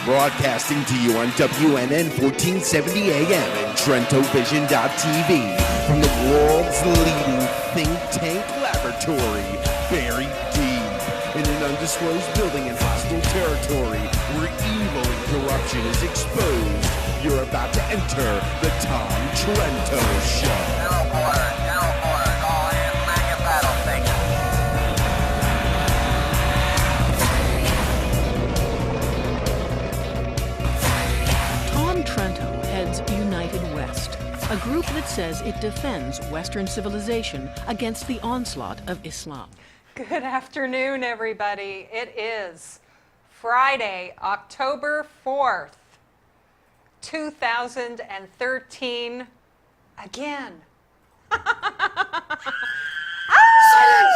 Broadcasting to you on WNN 1470 AM and TrentoVision.tv from the world's leading think tank laboratory, buried deep in an undisclosed building in hostile territory where evil and corruption is exposed. You're about to enter the Tom Trento Show. Trento heads United West, a group that says it defends Western civilization against the onslaught of Islam. Good afternoon, everybody. It is Friday, October 4th, 2013. Again.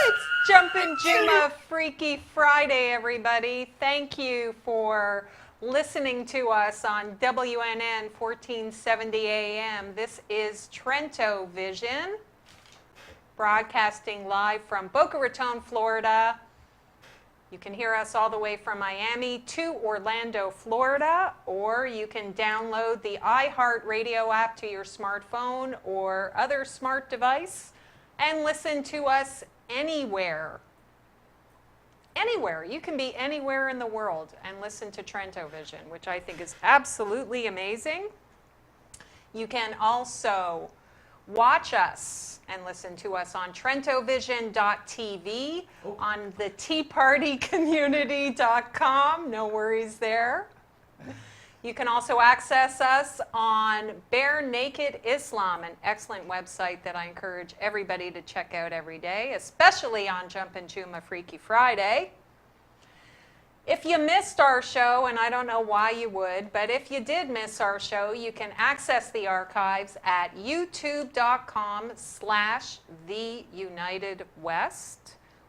It's Jumpin' Jummah Freaky Friday, everybody. Thank you for listening to us on WNN 1470 AM. This is TrentoVision, broadcasting live from Boca Raton, Florida. You can hear us all the way from Miami to Orlando, Florida, or you can download the iHeartRadio app to your smartphone or other smart device and listen to us anywhere. Anywhere. You can be anywhere in the world and listen to TrentoVision, which I think is absolutely amazing. You can also watch us and listen to us on TrentoVision.tv, on the TeaPartyCommunity.com. No worries there. You can also access us on Bare Naked Islam, an excellent website that I encourage everybody to check out every day, especially on Jumpin' Jummah Freaky Friday. If you missed our show, and I don't know why you would, but if you did miss our show, you can access the archives at youtube.com/TheUnitedWest.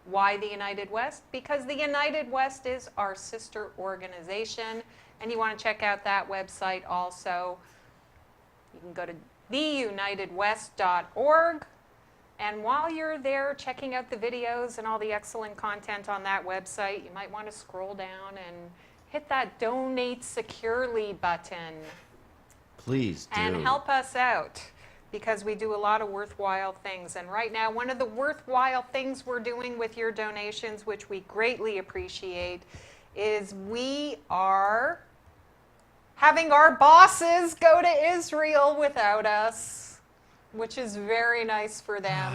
Why the United West? Because the United West is our sister organization, and you want to check out that website also. You can go to theunitedwest.org, and while you're there checking out the videos and all the excellent content on that website, you might want to scroll down and hit that Donate Securely button. Please do. And help us out, because we do a lot of worthwhile things. And right now, one of the worthwhile things we're doing with your donations, which we greatly appreciate, is we are having our bosses go to Israel without us, which is very nice for them.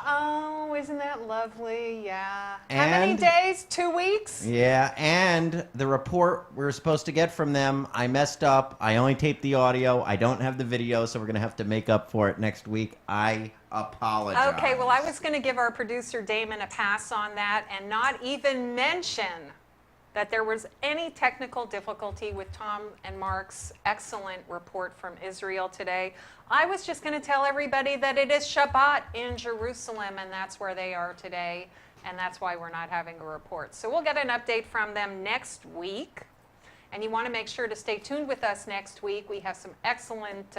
Oh, isn't that lovely? Yeah. How many days? 2 weeks? Yeah, and the report we were supposed to get from them, I messed up. I only taped the audio. I don't have the video, so we're going to have to make up for it next week. I apologize. Okay, well, I was going to give our producer Damon a pass on that and not even mention that there was any technical difficulty with Tom and Mark's excellent report from Israel today. I was just going to tell everybody that it is Shabbat in Jerusalem, and that's where they are today, and that's why we're not having a report. So we'll get an update from them next week, and you want to make sure to stay tuned with us next week. We have some excellent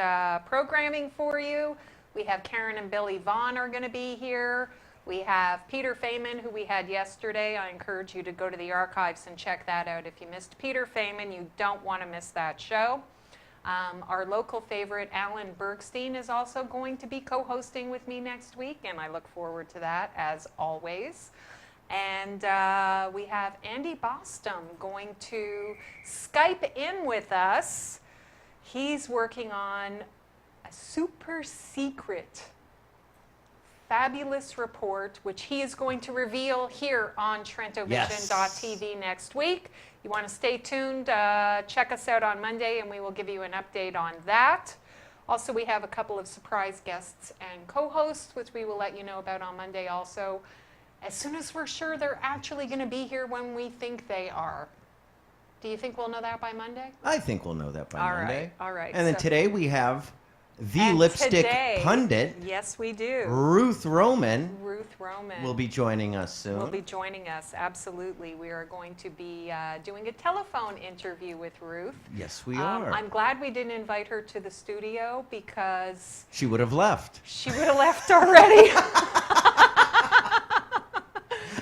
programming for you. We have Karen and Billy Vaughn are going to be here. We have Peter Feynman, who we had yesterday. I encourage you to go to the archives and check that out. If you missed Peter Feynman, you don't want to miss that show. Our local favorite, Alan Bergstein, is also going to be co-hosting with me next week, and I look forward to that, as always. And we have Andy Bostom going to Skype in with us. He's working on a super secret fabulous report, which he is going to reveal here on TrentoVision.tv next week. You want to stay tuned, check us out on Monday, and we will give you an update on that. Also, we have a couple of surprise guests and co-hosts, which we will let you know about on Monday also, as soon as we're sure they're actually going to be here when we think they are. Do you think we'll know that by Monday? I think we'll know that by Monday. All right. And then today we have the LipStick Pundit. Yes, we do. Ruth Roman. Ruth Roman will be joining us soon. Will be joining us, absolutely. We are going to be doing a telephone interview with Ruth. Yes, we are. I'm glad we didn't invite her to the studio because she would have left. She would have left already.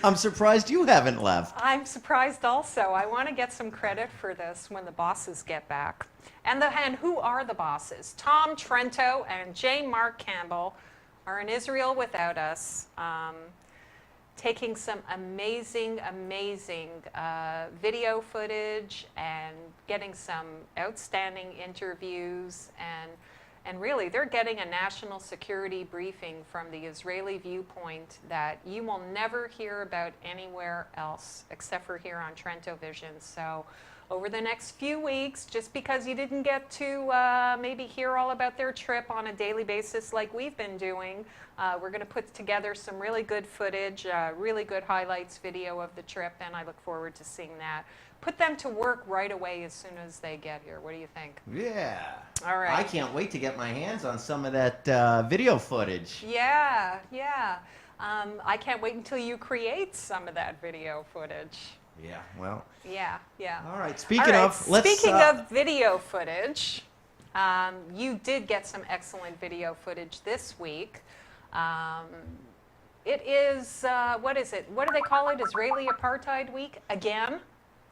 I'm surprised you haven't left. I'm surprised also. I want to get some credit for this when the bosses get back. And who are the bosses? Tom Trento and J. Mark Campbell are in Israel without us, taking some amazing video footage and getting some outstanding interviews, and really they're getting a national security briefing from the Israeli viewpoint that you will never hear about anywhere else except for here on TrentoVision. So over the next few weeks, just because you didn't get to maybe hear all about their trip on a daily basis like we've been doing, we're going to put together some really good footage, really good highlights video of the trip, and I look forward to seeing that. Put them to work right away as soon as they get here. What do you think? Yeah. All right. I can't wait to get my hands on some of that video footage. Yeah. I can't wait until you create some of that video footage. Yeah, well. Yeah. All right, speaking of video footage, you did get some excellent video footage this week. It is, what is it? What do they call it? Israeli Apartheid Week again?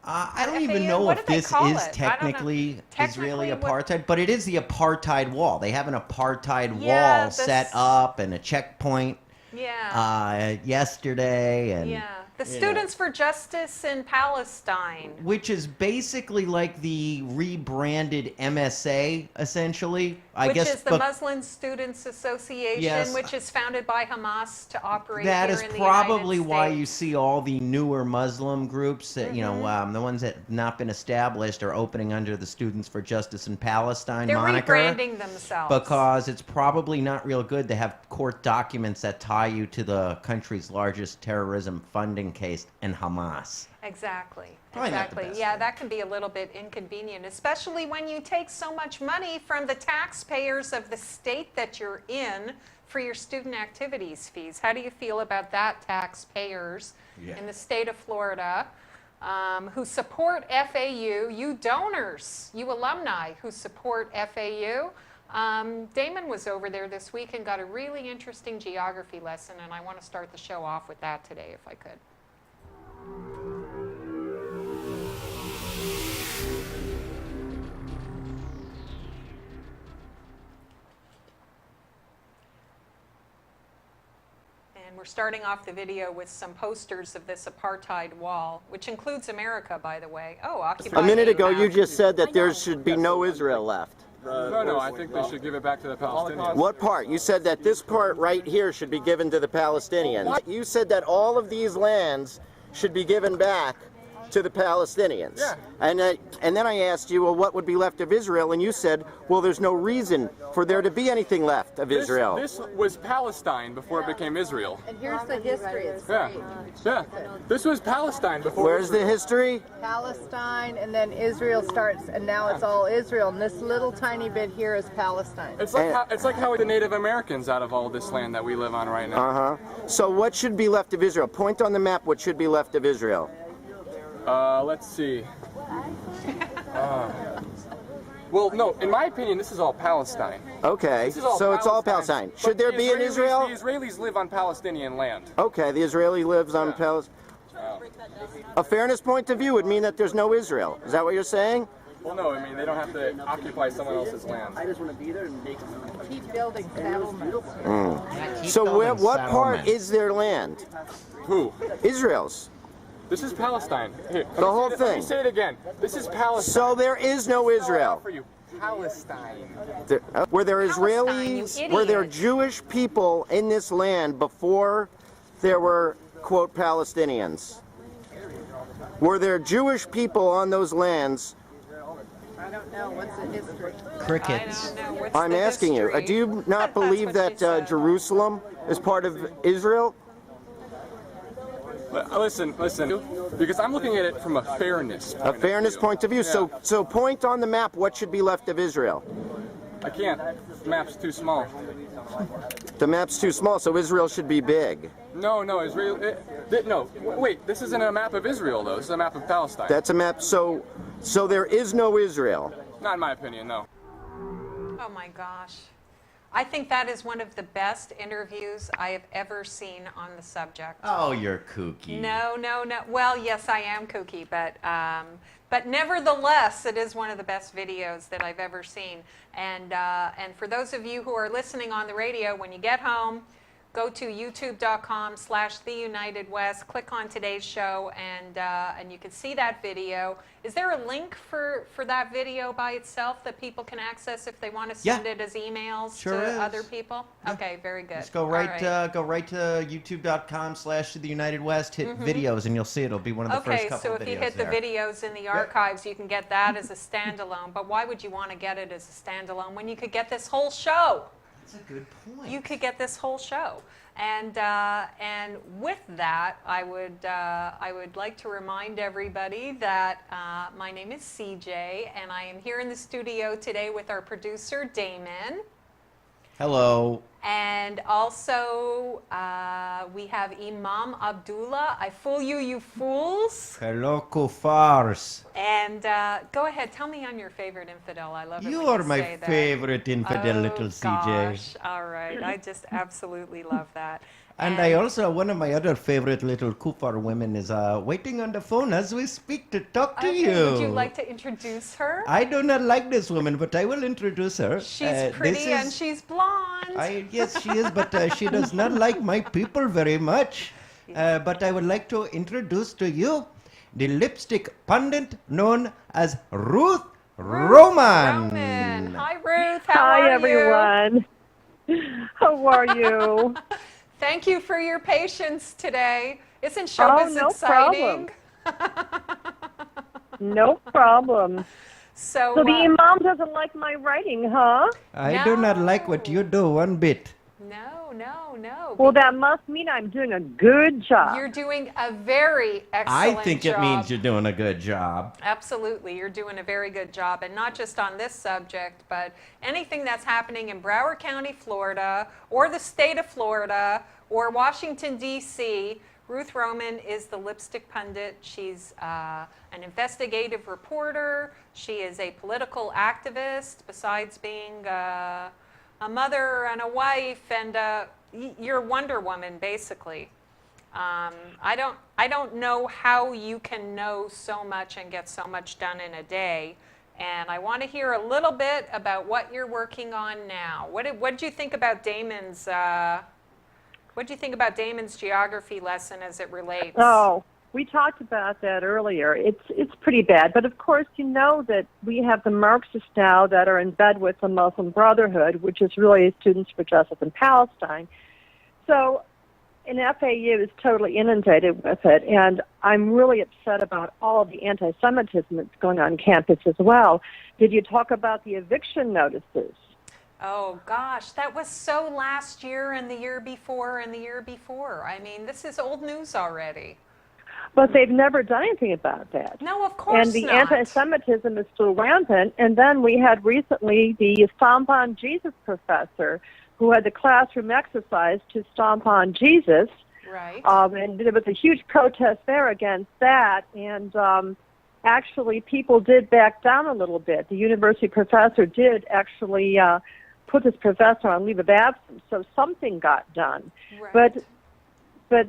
I don't even know if this is technically Israeli apartheid, but it is the apartheid wall. They have an apartheid wall set up and a checkpoint yesterday. And, the Students for Justice in Palestine. Which is basically like the rebranded MSA, essentially. Which is the Muslim Students Association, which is founded by Hamas to operate here in the United States. That is probably why you see all the newer Muslim groups, that, the ones that have not been established are opening under the Students for Justice in Palestine moniker. They're rebranding themselves. Because it's probably not real good to have court documents that tie you to the country's largest terrorism funding case and Hamas. Exactly. Yeah, that can be a little bit inconvenient, especially when you take so much money from the taxpayers of the state that you're in for your student activities fees. How do you feel about that, taxpayers in the state of Florida who support FAU, you donors, you alumni who support FAU? Damon was over there this week and got a really interesting geography lesson, and I want to start the show off with that today if I could. And we're starting off the video with some posters of this apartheid wall, which includes America, by the way. Oh, occupied. A minute ago, you just said that there should be no Israel left. No, I think they should give it back to the Palestinians. What part? You said that this part right here should be given to the Palestinians. What? You said that all of these lands should be given back to the Palestinians. Yeah. And then I asked you, well, what would be left of Israel? And you said, well, there's no reason for there to be anything left of Israel. This was Palestine before it became Israel. And here's the history. Yeah. This was Palestine before. Where's the history? Palestine, and then Israel starts, and now it's all Israel. And this little tiny bit here is Palestine. It's like how the Native Americans out of all this land that we live on right now. So what should be left of Israel? Point on the map what should be left of Israel. Let's see. Well, no, in my opinion, this is all Palestine. Okay, so it's all Palestine. Should there be an Israel? The Israelis live on Palestinian land. Okay, the Israeli lives on Palestine. A fairness point of view would mean that there's no Israel. Is that what you're saying? Well, no, I mean, they don't have to occupy someone else's land. I just want to be there and make keep building settlements. So what part is their land? Who? Israel's. This is Palestine. Here, the whole thing. Let me say it again. This is Palestine. So there is no Israel. For you. Palestine. Were there Israelis, were there Jewish people in this land before there were, quote, Palestinians? Were there Jewish people on those lands? I don't know. What's the history? Crickets. I'm asking you. Do you not believe that Jerusalem is part of Israel? Listen, because I'm looking at it from a fairness point of view. A fairness point of view. Yeah. So point on the map what should be left of Israel. I can't. The map's too small. The map's too small, so Israel should be big. No, Israel. No, wait. This isn't a map of Israel, though. This is a map of Palestine. That's a map. So there is no Israel. Not in my opinion, no. Oh my gosh. I think that is one of the best interviews I have ever seen on the subject. Oh, you're kooky. No. Well, yes, I am kooky, but nevertheless, it is one of the best videos that I've ever seen. And for those of you who are listening on the radio, when you get home, go to youtube.com/theunitedwest, click on today's show, and you can see that video. Is there a link for that video by itself that people can access if they want to send it as emails to other people? Yeah. Okay, very good. Just go right to youtube.com/theunitedwest, hit videos, and you'll see it'll be one of the first couple of videos. Okay, so if you hit the videos in the archives, you can get that as a standalone. But why would you want to get it as a standalone when you could get this whole show? That's a good point. You could get this whole show, and with that, I would like to remind everybody that my name is CJ, and I am here in the studio today with our producer Damon. Hello. And also we have Imam Abdullah. I fool you, you fools. Hello, kuffars. And go ahead, tell me I'm your favorite infidel. I love it. You when are you my say that. favorite infidel, little CJ. Gosh, all right. I just absolutely love that. And I also, one of my other favorite little kuffar women is waiting on the phone as we speak to talk to you. Would you like to introduce her? I do not like this woman, but I will introduce her. She's pretty and she's blonde. Yes, she is, but she does not like my people very much. But I would like to introduce to you the LipStick Pundit known as Ruth Roman. Hi, Ruth. How are you? Hi, everyone. How are you? Thank you for your patience today. Isn't showbiz exciting? No problem. So the imam doesn't like my writing, huh? I do not like what you do one bit. No. Well, that must mean I'm doing a good job. You're doing a very excellent job. I think it means you're doing a good job. Absolutely. You're doing a very good job. And not just on this subject, but anything that's happening in Broward County, Florida, or the state of Florida, or Washington, D.C., Ruth Roman is the LipStick Pundit. She's an investigative reporter. She is a political activist, besides being a mother and a wife, and you're Wonder Woman, basically. I don't know how you can know so much and get so much done in a day. And I want to hear a little bit about what you're working on now. What did you think about Damon's? What do you think about Damon's geography lesson as it relates? Oh, we talked about that earlier. It's pretty bad. But of course, you know that we have the Marxists now that are in bed with the Muslim Brotherhood, which is really Students for Justice in Palestine. So an FAU is totally inundated with it, and I'm really upset about all of the anti-Semitism that's going on campus as well. Did you talk about the eviction notices? Oh, gosh, that was so last year and the year before and the year before. I mean, this is old news already. But they've never done anything about that. No, of course not. And the not. anti-Semitism is still rampant. And then we had recently the Stomp on Jesus professor who had the classroom exercise to stomp on Jesus. Right. And there was a huge protest there against that. And actually, people did back down a little bit. The university professor did actually put this professor on leave of absence, so something got done. Right. But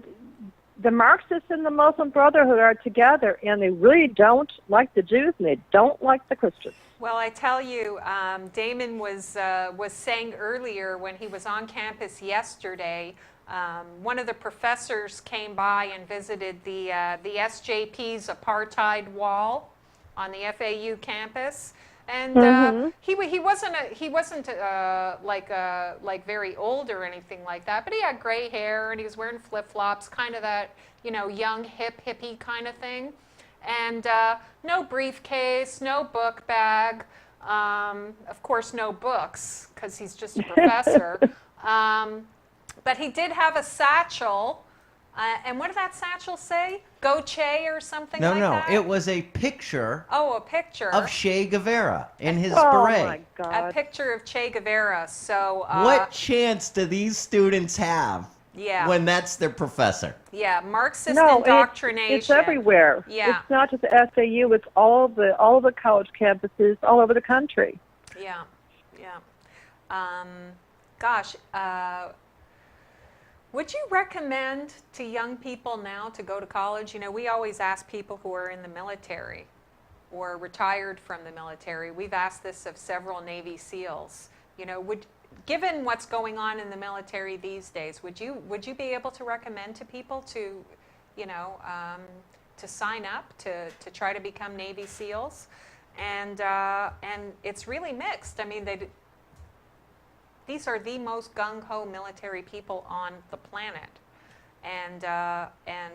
the Marxists and the Muslim Brotherhood are together, and they really don't like the Jews, and they don't like the Christians. Well, I tell you, Damon was saying earlier when he was on campus yesterday, one of the professors came by and visited the SJP's apartheid wall on the FAU campus, and he wasn't like very old or anything like that, but he had gray hair and he was wearing flip-flops, kind of that young hippie kind of thing, and no briefcase, no book bag, of course no books because he's just a professor. But he did have a satchel, and what did that satchel say? Go Che or something like that? No, it was a picture. Oh, a picture. Of Che Guevara in his beret. Oh, my God. A picture of Che Guevara. So what chance do these students have when that's their professor? Yeah, Marxist indoctrination. It's everywhere. Yeah. It's not just the FAU, it's all the college campuses all over the country. Yeah. gosh, would you recommend to young people now to go to college? You know, we always ask people who are in the military or retired from the military. We've asked this of several Navy SEALs. You know, given what's going on in the military these days, would you be able to recommend to people to, you know, to sign up to try to become Navy SEALs? And it's really mixed. I mean, these are the most gung-ho military people on the planet, and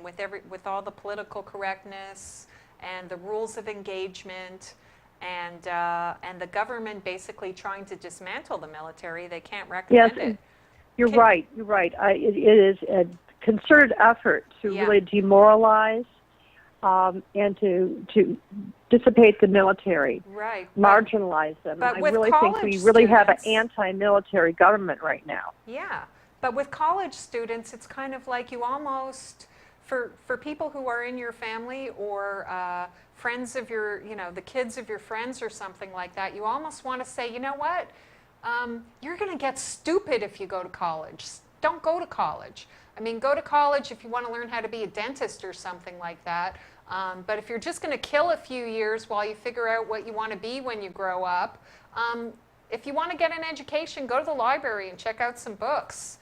with all the political correctness and the rules of engagement, and the government basically trying to dismantle the military, they can't recommend it. You're right. It is a concerted effort to really demoralize and to dissipate the military, right? Marginalize them. But I really think we really have an anti-military government right now. Yeah, but with college students, it's kind of like you almost, for people who are in your family or friends of your, you know, the kids of your friends or something like that, you almost want to say, you know what, you're going to get stupid if you go to college. Don't go to college. I mean, go to college if you want to learn how to be a dentist or something like that. But if you're just going to kill a few years while you figure out what you want to be when you grow up, if you want to get an education, go to the library and check out some books.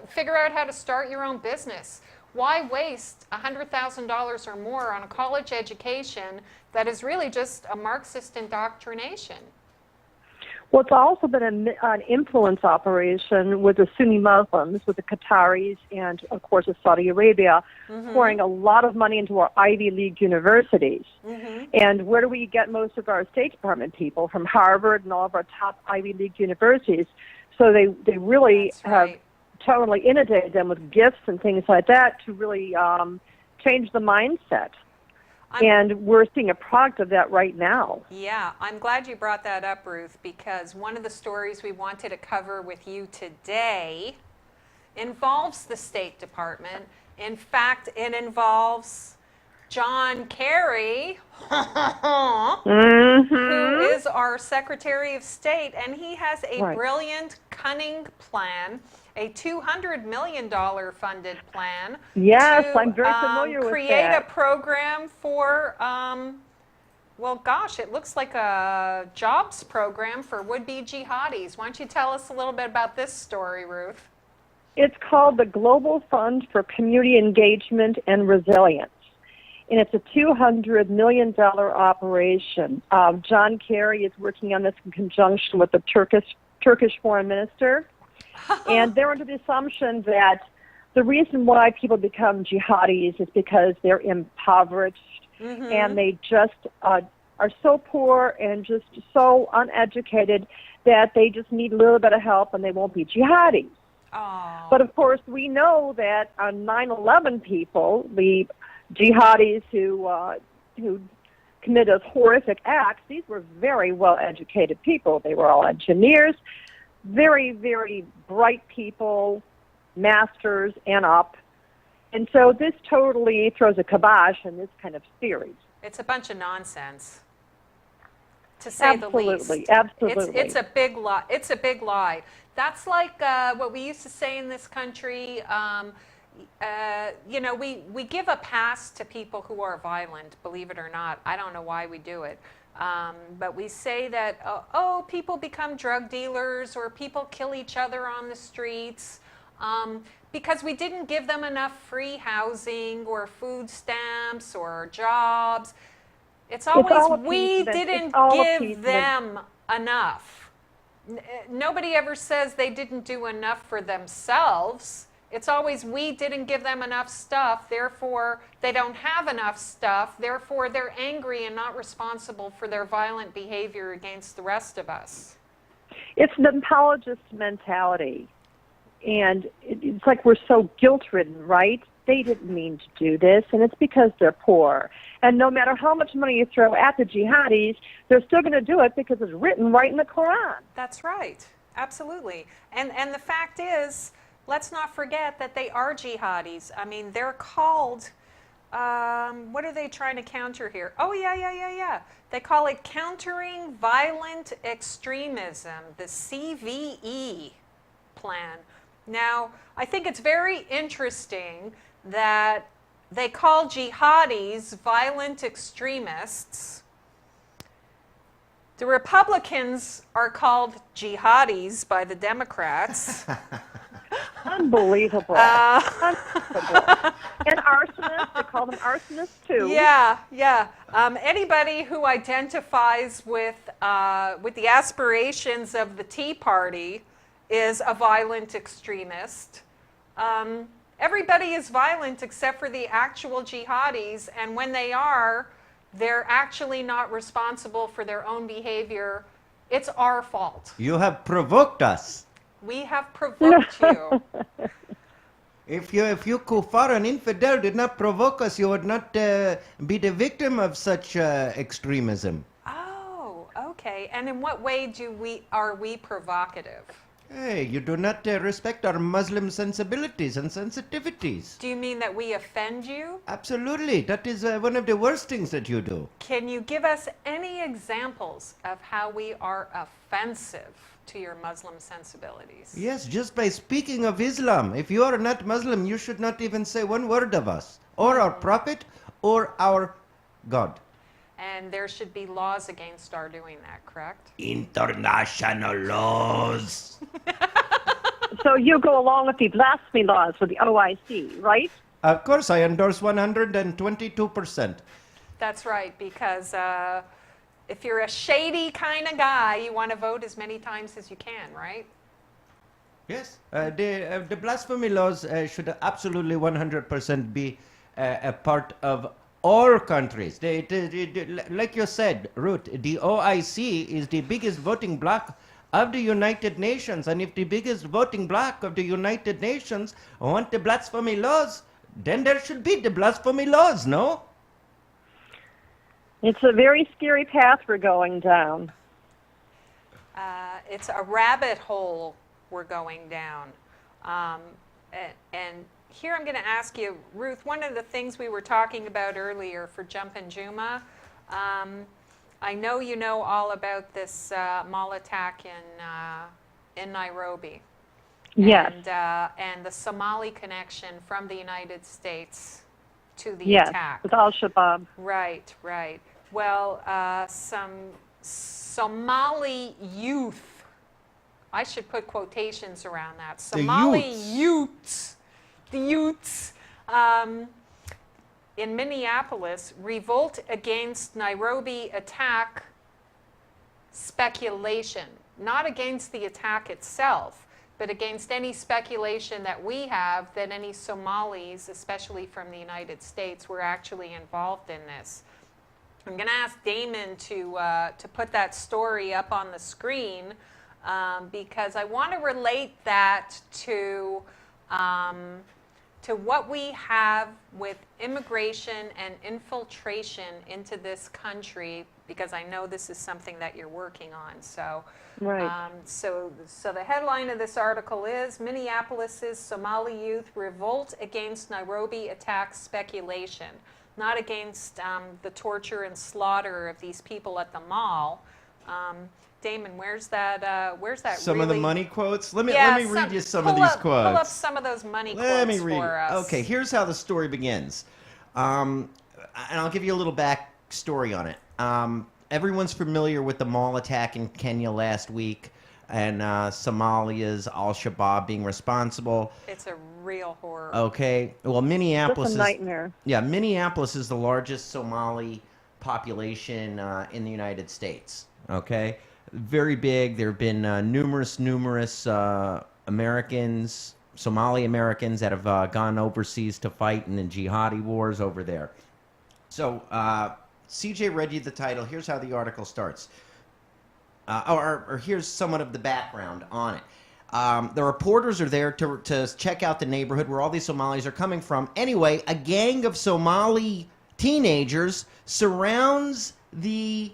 Figure out how to start your own business. Why waste $100,000 or more on a college education that is really just a Marxist indoctrination? Well, it's also been an influence operation with the Sunni Muslims, with the Qataris, and, of course, with Saudi Arabia, pouring a lot of money into our Ivy League universities. And where do we get most of our State Department people? From Harvard and all of our top Ivy League universities. So they really have totally inundated them with gifts and things like that to really change the mindset. And we're seeing a product of that right now. Yeah, I'm glad you brought that up, Ruth, because one of the stories we wanted to cover with you today involves the State Department. In fact, it involves John Kerry, who is our Secretary of State, and he has a brilliant, cunning plan, a $200 million funded plan. Yes, I'm very familiar with that. Create a program for, well, gosh, it looks like a jobs program for would-be jihadis. Why don't you tell us a little bit about this story, Ruth? It's called the Global Fund for Community Engagement and Resilience. And it's a $200 million operation. John Kerry is working on this in conjunction with the Turkish foreign minister. And they're under the assumption that the reason why people become jihadis is because they're impoverished and they just are so poor and just so uneducated that they just need a little bit of help and they won't be jihadis. Oh. But of course, we know that on 9/11 people, the jihadis who committed horrific acts, these were very well-educated people. They were all engineers, very, very bright people, masters and up. And so this totally throws a kibosh in this kind of theory. It's a bunch of nonsense, to say the least. Absolutely. It's a big lie. It's a big lie. That's like what we used to say in this country. You know, we give a pass to people who are violent, believe it or not. I don't know why we do it. But we say that, people become drug dealers or people kill each other on the streets because we didn't give them enough free housing or food stamps or jobs. It's always we didn't give them enough. Nobody ever says they didn't do enough for themselves. It's always we didn't give them enough stuff, therefore they don't have enough stuff, therefore they're angry and not responsible for their violent behavior against the rest of us. It's an apologist mentality. And it's like we're so guilt-ridden, right? They didn't mean to do this, and it's because they're poor. And no matter how much money you throw at the jihadis, they're still going to do it because it's written right in the Quran. That's right. Absolutely. And the fact is, let's not forget that they are jihadis. I mean, they're called what are they trying to counter here? Oh, yeah. They call it Countering Violent Extremism, the CVE plan. Now, I think it's very interesting that they call jihadis violent extremists. The Republicans are called jihadis by the Democrats. Unbelievable. Unbelievable. And arsonists, they call them arsonists too. Yeah. Anybody who identifies with the aspirations of the Tea Party is a violent extremist. Everybody is violent except for the actual jihadis, and when they are, they're actually not responsible for their own behavior. It's our fault. You have provoked us. We have provoked you. If you kuffar and infidel did not provoke us, you would not be the victim of such extremism. Oh, okay. And in what way are we provocative? Hey, you do not respect our Muslim sensibilities and sensitivities. Do you mean that we offend you? Absolutely. That is one of the worst things that you do. Can you give us any examples of how we are offensive to your Muslim sensibilities? Yes, just by speaking of Islam. If you are not Muslim, you should not even say one word of us, or our prophet, or our God. And there should be laws against our doing that, correct? International laws. So you go along with the blasphemy laws with the OIC, right? Of course, I endorse 122%. That's right, because if you're a shady kind of guy, you want to vote as many times as you can, right? Yes, the blasphemy laws should absolutely 100% be a part of all countries. Like you said, Ruth, the OIC is the biggest voting bloc of the United Nations, and if the biggest voting bloc of the United Nations want the blasphemy laws, then there should be the blasphemy laws, no? It's a very scary path we're going down. It's a rabbit hole we're going down. And here I'm going to ask you, Ruth, one of the things we were talking about earlier for Jumpin, Jummah, I know you know all about this mall attack in Nairobi. Yes. And the Somali connection from the United States to the yes, attack. with Al-Shabaab. Right. Well, some Somali youth, I should put quotations around that. Somali youths. The youths in Minneapolis revolt against Nairobi attack speculation, not against the attack itself, but against any speculation that we have that any Somalis, especially from the United States, were actually involved in this. I'm going to ask Damon to put that story up on the screen because I want to relate that to what we have with immigration and infiltration into this country, because I know this is something that you're working on. So, right. So the headline of this article is Minneapolis's Somali youth revolt against Nairobi attack speculation, not against the torture and slaughter of these people at the mall. Damon, where's that? Some of the money quotes. Let me read you some of these quotes. Pull up some of those money quotes for us. Okay, here's how the story begins, and I'll give you a little backstory on it. Everyone's familiar with the mall attack in Kenya last week, and Somalia's Al-Shabaab being responsible. It's a real horror. Okay, well, Minneapolis That's a nightmare. Minneapolis is the largest Somali population in the United States. Okay. Very big. There have been numerous Americans, Somali Americans that have gone overseas to fight in the jihadi wars over there. So CJ read you the title. Here's how the article starts. Or here's somewhat of the background on it. The reporters are there to check out the neighborhood where all these Somalis are coming from. Anyway, a gang of Somali teenagers surrounds the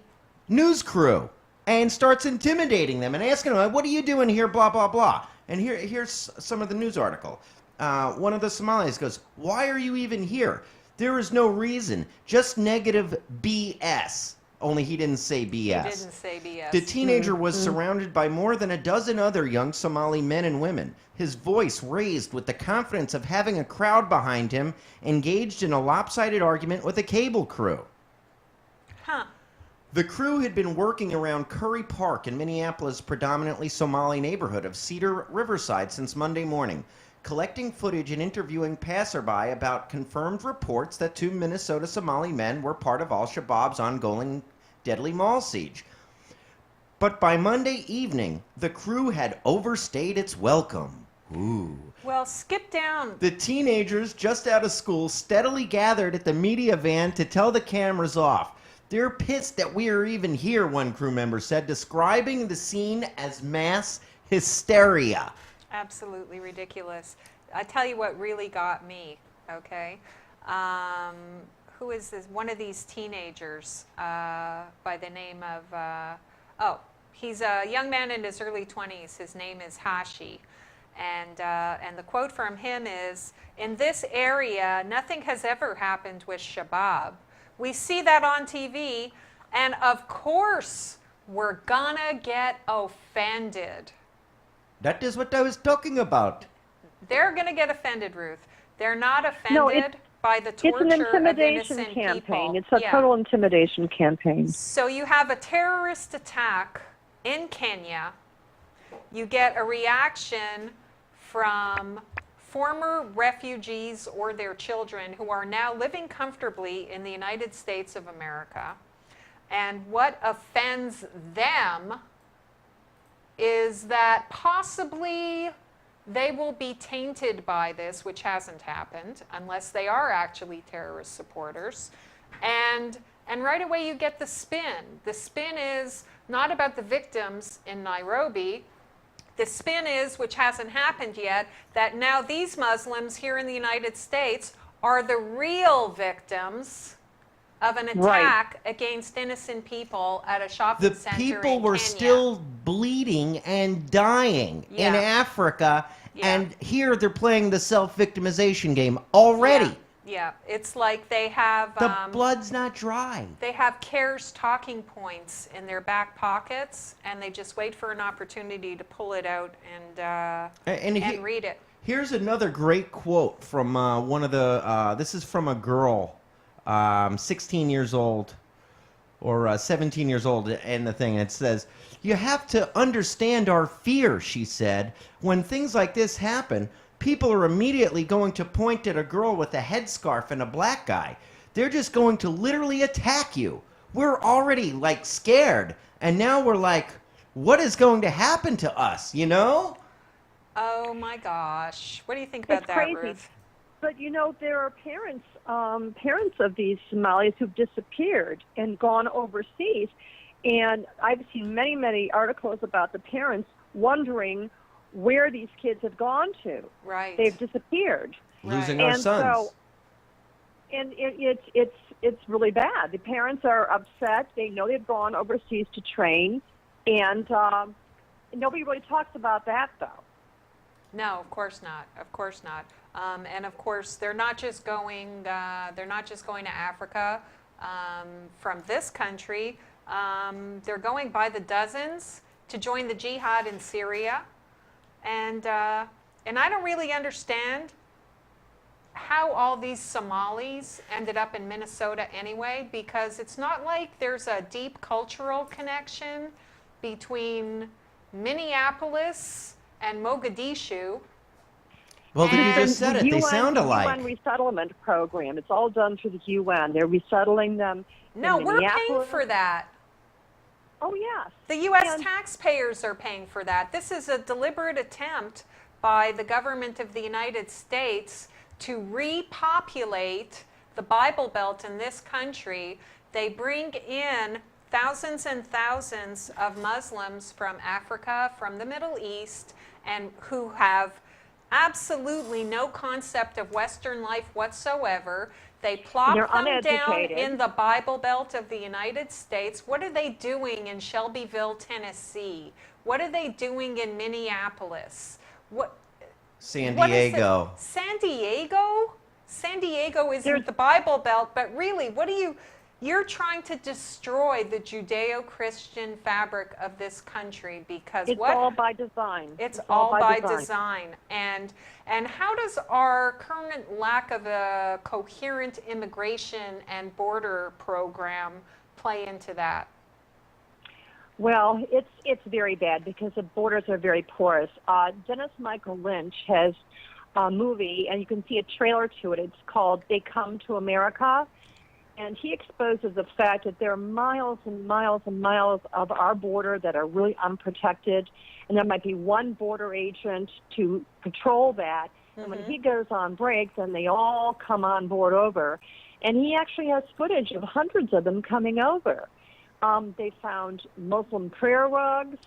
news crew and starts intimidating them and asking them, what are you doing here, blah, blah, blah. And here's some of the news article. One of the Somalis goes, why are you even here? There is no reason. Just negative BS. Only he didn't say BS. He didn't say BS. The teenager was surrounded by more than a dozen other young Somali men and women, his voice raised with the confidence of having a crowd behind him, engaged in a lopsided argument with a cable crew. Huh. The crew had been working around Curry Park in Minneapolis' predominantly Somali neighborhood of Cedar Riverside since Monday morning, collecting footage and interviewing passerby about confirmed reports that 2 Minnesota Somali men were part of al-Shabaab's ongoing deadly mall siege. But by Monday evening, the crew had overstayed its welcome. Ooh. Well, skip down. The teenagers just out of school steadily gathered at the media van to tell the cameras off. They're pissed that we are even here, one crew member said, describing the scene as mass hysteria. Absolutely ridiculous. I tell you what really got me, okay? Who is this? One of these teenagers by the name of, he's a young man in his early 20s. His name is Hashi. And the quote from him is, "In this area, nothing has ever happened with Shabab. We see that on TV, and of course, we're gonna get offended." That is what I was talking about. They're gonna get offended, Ruth. They're not offended by the torture it's an intimidation of innocent campaign. people. It's a total intimidation campaign. So you have a terrorist attack in Kenya. You get a reaction from former refugees or their children who are now living comfortably in the United States of America. And what offends them is that possibly they will be tainted by this, which hasn't happened, unless they are actually terrorist supporters. And right away you get the spin. The spin is not about the victims in Nairobi. The spin is, which hasn't happened yet, that now these Muslims here in the United States are the real victims of an attack against innocent people at a shopping center in Kenya. The people were still bleeding and dying in Africa, and here they're playing the self-victimization game already. Yeah, it's like they have... the blood's not dry. They have CARE's talking points in their back pockets, and they just wait for an opportunity to pull it out and read it. Here's another great quote from one of the... this is from a girl, 16 years old, or 17 years old, and the thing, it says, "You have to understand our fear," she said. "When things like this happen, people are immediately going to point at a girl with a headscarf and a black guy. They're just going to literally attack you. We're already, like, scared. And now we're like, what is going to happen to us, you know?" Oh, my gosh. What do you think about that, crazy. Ruth? But, you know, there are parents of these Somalis who've disappeared and gone overseas. And I've seen many, many articles about the parents wondering where these kids have gone to. Right. They've disappeared. Losing our sons. And it's really bad. The parents are upset. They know they've gone overseas to train, and nobody really talks about that, though. No, of course not. Of course not. And of course, they're not just going. They're not just going to Africa from this country. They're going by the dozens to join the jihad in Syria. And I don't really understand how all these Somalis ended up in Minnesota anyway, because it's not like there's a deep cultural connection between Minneapolis and Mogadishu. Well, you just said it. They sound alike. The UN resettlement program. It's all done through the UN. They're resettling them. No, we're paying for that. Oh, yes. The U.S. taxpayers are paying for that. This is a deliberate attempt by the government of the United States to repopulate the Bible Belt in this country. They bring in thousands and thousands of Muslims from Africa, from the Middle East, and who have absolutely no concept of Western life whatsoever. They plop them down in the Bible Belt of the United States. What are they doing in Shelbyville, Tennessee? What are they doing in Minneapolis? San Diego. San Diego? San Diego isn't the Bible Belt, but really, you're trying to destroy the Judeo-Christian fabric of this country because it's all by design. It's all by design. And how does our current lack of a coherent immigration and border program play into that? Well, it's very bad because the borders are very porous. Dennis Michael Lynch has a movie, and you can see a trailer to it. It's called They Come to America. And he exposes the fact that there are miles and miles and miles of our border that are really unprotected. And there might be one border agent to patrol that. And when he goes on break, then they all come on board over. And he actually has footage of hundreds of them coming over. They found Muslim prayer rugs.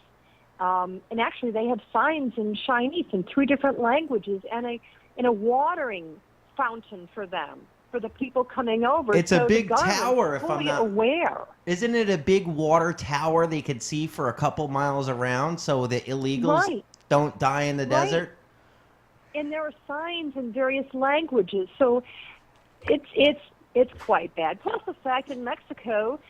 And actually, they have signs in Chinese in 3 different languages and a watering fountain for them, for the people coming over. It's a big tower, if I'm not aware. Isn't it a big water tower they could see for a couple miles around so the illegals don't die in the desert? And there are signs in various languages, so it's quite bad. Plus the fact in Mexico,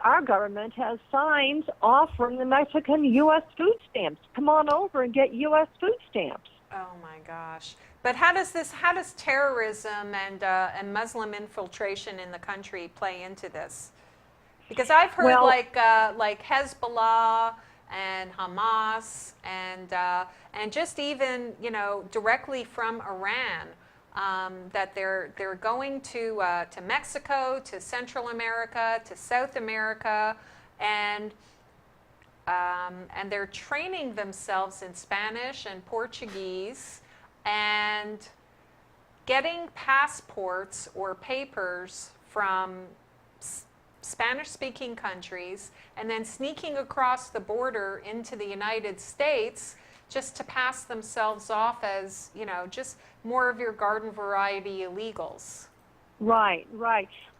our government has signs offering the Mexican U.S. food stamps. Come on over and get U.S. food stamps. Oh my gosh! But how does terrorism and Muslim infiltration in the country play into this? Because I've heard like Hezbollah and Hamas and just even directly from Iran. That they're going to Mexico, to Central America, to South America, and they're training themselves in Spanish and Portuguese, and getting passports or papers from Spanish-speaking countries, and then sneaking across the border into the United States just to pass themselves off as, just more of your garden variety illegals. Right.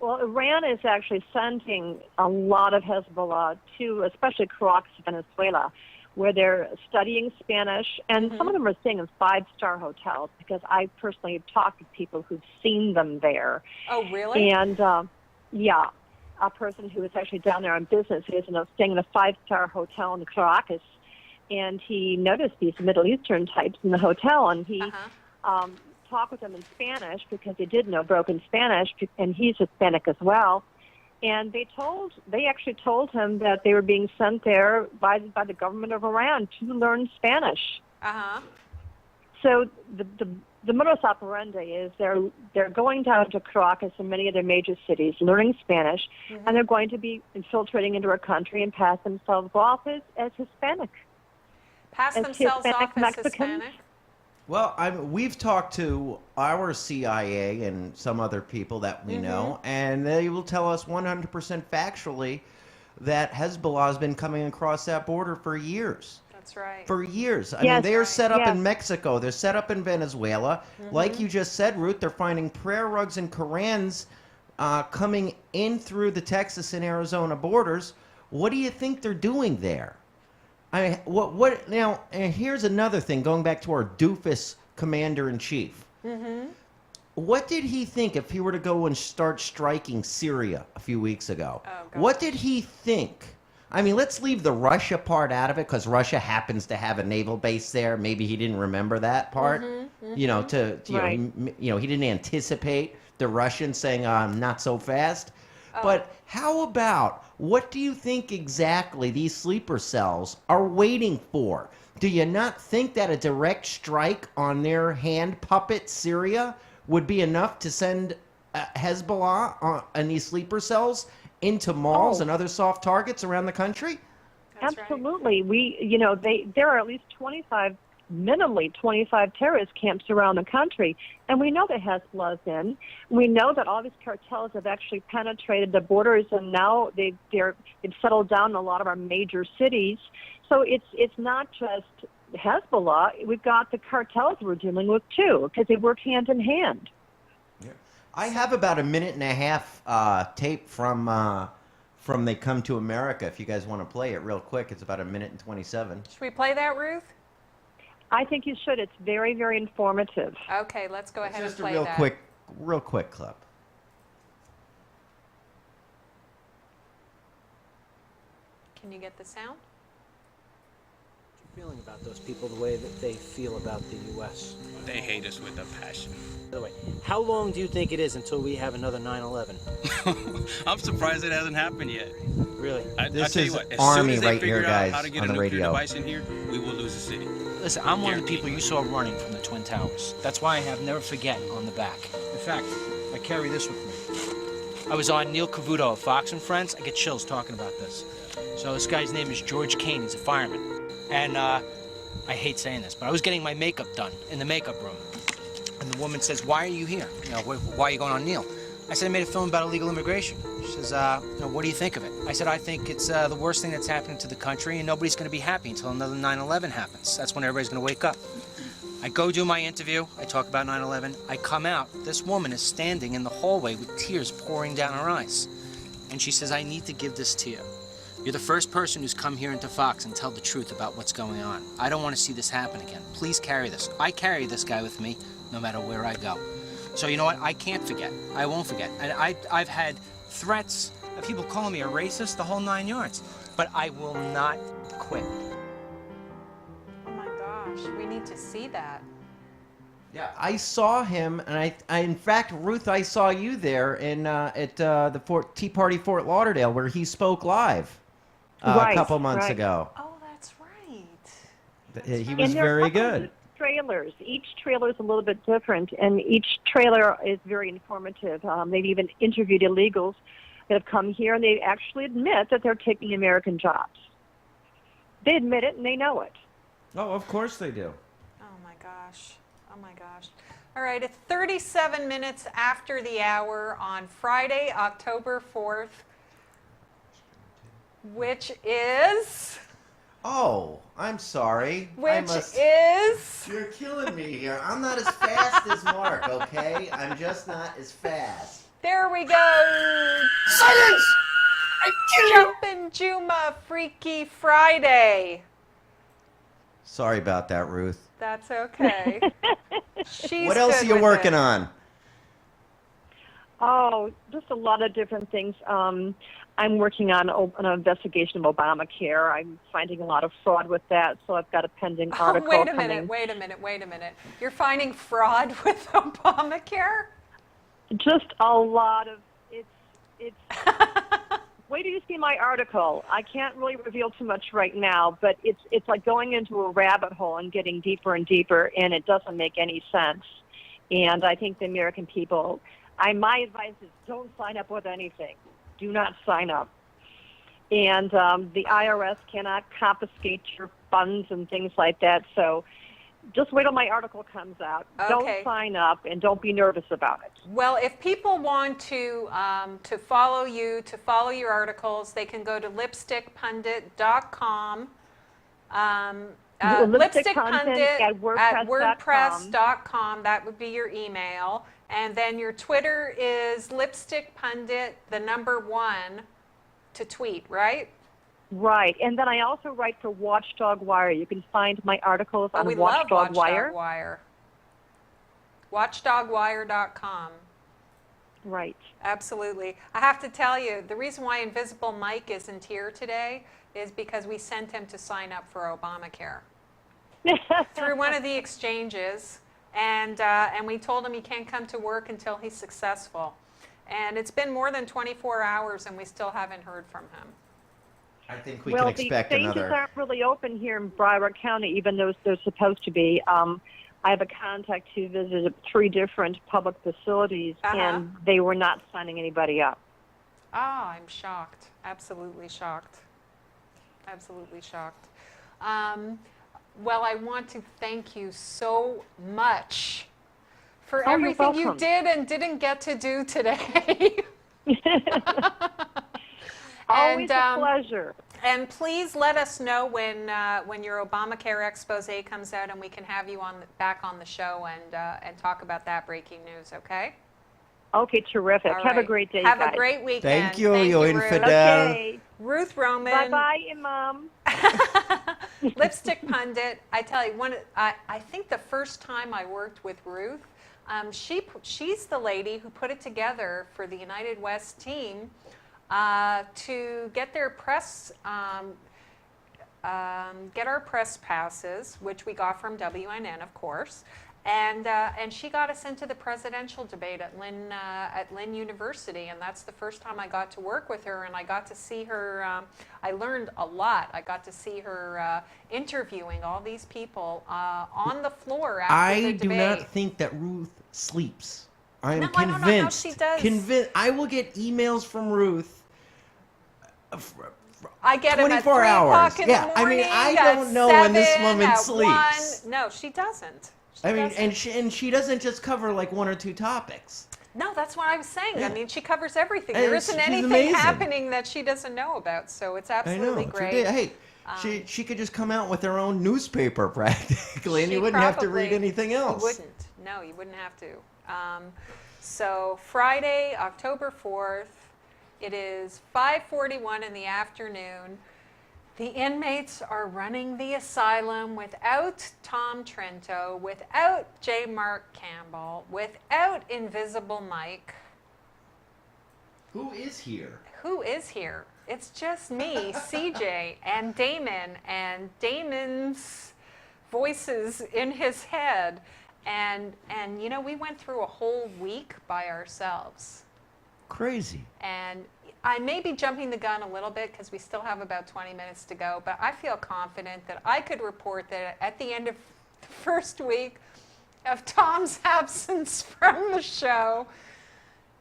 Well, Iran is actually sending a lot of Hezbollah to, especially Caracas, Venezuela, where they're studying Spanish, and some of them are staying in 5-star hotels because I personally have talked to people who've seen them there. Oh, really? And, a person who is actually down there on business is staying in a 5-star hotel in Caracas, and he noticed these Middle Eastern types in the hotel, and he talked with them in Spanish because they did know broken Spanish, and he's Hispanic as well. And they actually told him that they were being sent there by the government of Iran to learn Spanish. So the modus operandi is they're going down to Caracas and many other major cities, learning Spanish, and they're going to be infiltrating into our country and pass themselves off as Hispanic. Pass themselves off as Hispanic? Well, we've talked to our CIA and some other people that we know, and they will tell us 100% factually that Hezbollah has been coming across that border for years. That's right. For years. I mean, they are set up in Mexico. They're set up in Venezuela. Like you just said, Ruth, they're finding prayer rugs and Korans coming in through the Texas and Arizona borders. What do you think they're doing there? Now, and here's another thing, going back to our doofus commander-in-chief. What did he think if he were to go and start striking Syria a few weeks ago? What did he think? I mean, let's leave the Russia part out of it, because Russia happens to have a naval base there. Maybe he didn't remember that part. He didn't anticipate the Russians saying, not so fast. But how about, what do you think exactly these sleeper cells are waiting for? Do you not think that a direct strike on their hand puppet Syria would be enough to send Hezbollah and these sleeper cells into malls and other soft targets around the country? That's Absolutely. Right. There are at least minimally 25 terrorist camps around the country, and we know that Hezbollah's in. We know that all these cartels have actually penetrated the borders, and now they've settled down in a lot of our major cities. So it's not just Hezbollah. We've got the cartels we're dealing with too, because they work hand in hand. Yeah. I have about a minute and a half tape from They Come to America. If you guys want to play it real quick, it's about a minute and 27. Should we play that, Ruth? I think you should. It's very, very informative. Okay, let's go ahead and play that. Just a real quick real quick clip. Can you get the sound? Feeling about those people the way that they feel about the U.S. They hate us with a passion. By the way, how long do you think it is until we have another 9/11? I'm surprised it hasn't happened yet. Really? This tell you is what, as Army soon as they right figure here, out guys, how to get on a the nuclear radio. device in here, we will lose the city. Listen, I'm one of the people you saw running from the Twin Towers. That's why I have never forget on the back. In fact, I carry this with me. I was on Neil Cavuto of Fox and Friends. I get chills talking about this. So this guy's name is George Kane. He's a fireman. And I hate saying this, but I was getting my makeup done in the makeup room. And the woman says, why are you here? You know, why are you going on Neil? I said, I made a film about illegal immigration. She says, you know, what do you think of it? I said, I think it's the worst thing that's happening to the country, and nobody's going to be happy until another 9/11 happens. That's when everybody's going to wake up. I go do my interview. I talk about 9/11. I come out. This woman is standing in the hallway with tears pouring down her eyes. And she says, I need to give this to you. You're the first person who's come here into Fox and tell the truth about what's going on. I don't want to see this happen again. Please carry this. I carry this guy with me no matter where I go. So you know what? I can't forget. I won't forget. And I've had threats of people calling me a racist, the whole 9 yards. But I will not quit. Oh my gosh, we need to see that. Yeah, I saw him, and I in fact, Ruth, I saw you there at the Tea Party Fort Lauderdale, where he spoke live a couple months ago. Oh, that's right. He was very good. Trailers. Each trailer is a little bit different, and each trailer is very informative. They've even interviewed illegals that have come here, and they actually admit that they're taking American jobs. They admit it, and they know it. Oh, of course they do. Oh my gosh. Oh my gosh. All right, it's 37 minutes after the hour on Friday, October 4th, which is... Oh, I'm sorry. Is... You're killing me here. I'm not as fast as Mark, okay? I'm just not as fast. There we go. Silence! Jumpin' Jummah Freaky Friday. Sorry about that, Ruth. That's okay. What else are you working on? Oh, just a lot of different things. I'm working on an investigation of Obamacare. I'm finding a lot of fraud with that, so I've got a pending article Wait a coming. minute. You're finding fraud with Obamacare? Just a lot of it's. Wait till you see my article. I can't really reveal too much right now, but it's like going into a rabbit hole and getting deeper and deeper, and it doesn't make any sense. And I think the American people, my advice is don't sign up with anything. Do not sign up. And the IRS cannot confiscate your funds and things like that. So just wait till my article comes out. Okay. Don't sign up, and don't be nervous about it. Well, if people want to follow you, to follow your articles, they can go to lipstickpundit.com. Lipstick Pundit at WordPress.com. WordPress.com. That would be your email. And then your Twitter is Lipstick Pundit, the number 1 to tweet, right? Right. And then I also write for Watchdog Wire. You can find my articles on Watchdog Wire. Watchdogwire.com. Right. Absolutely. I have to tell you, the reason why Invisible Mike isn't here today is because we sent him to sign up for Obamacare through one of the exchanges, and we told him he can't come to work until he's successful. And it's been more than 24 hours, and we still haven't heard from him. I think we can expect the another. exchanges aren't really open here in Broward County, even though they're supposed to be. I have a contact who visited 3 different public facilities, and they were not signing anybody up. Oh, I'm shocked. Absolutely shocked. Absolutely shocked. Well, I want to thank you so much for everything you did and didn't get to do today. Always a pleasure. And please let us know when your Obamacare expose comes out, and we can have you back on the show and talk about that breaking news. Okay? Okay, terrific. All Have right. a great day, Have guys. a great weekend. Thank you, you Ruth. infidel. Okay. Ruth Roman. Bye-bye, Imam. Lipstick Pundit. I tell you, I think the first time I worked with Ruth She's the lady who put it together for the United West team to get their press, get our press passes, which we got from WNN, of course. And she got us into the presidential debate at Lynn University, and that's the first time I got to work with her, and I got to see her. I learned a lot. I got to see her interviewing all these people on the floor after the debate. I do not think that Ruth sleeps. I am convinced. I don't know how she does. Convinced. I will get emails from Ruth. I get them at 24 3 hours. o'clock in the morning. I mean, I don't know when this woman sleeps. 1. No, she doesn't. I mean, and she doesn't just cover like 1 or 2 topics. No, that's what I was saying. Yeah. I mean, she covers everything. And There isn't anything amazing. happening that she doesn't know about, so it's absolutely I know. great. Hey, she could just come out with her own newspaper practically, and you wouldn't have to read anything else. You wouldn't. No, you wouldn't have to. So Friday, October 4th, it is 5:41 in the afternoon. The inmates are running the asylum without Tom Trento, without J. Mark Campbell, without Invisible Mike. Who is here? Who is here? It's just me, CJ, and Damon, and Damon's voices in his head. And you know, we went through a whole week by ourselves. Crazy. And I may be jumping the gun a little bit because we still have about 20 minutes to go, but I feel confident that I could report that at the end of the first week of Tom's absence from the show,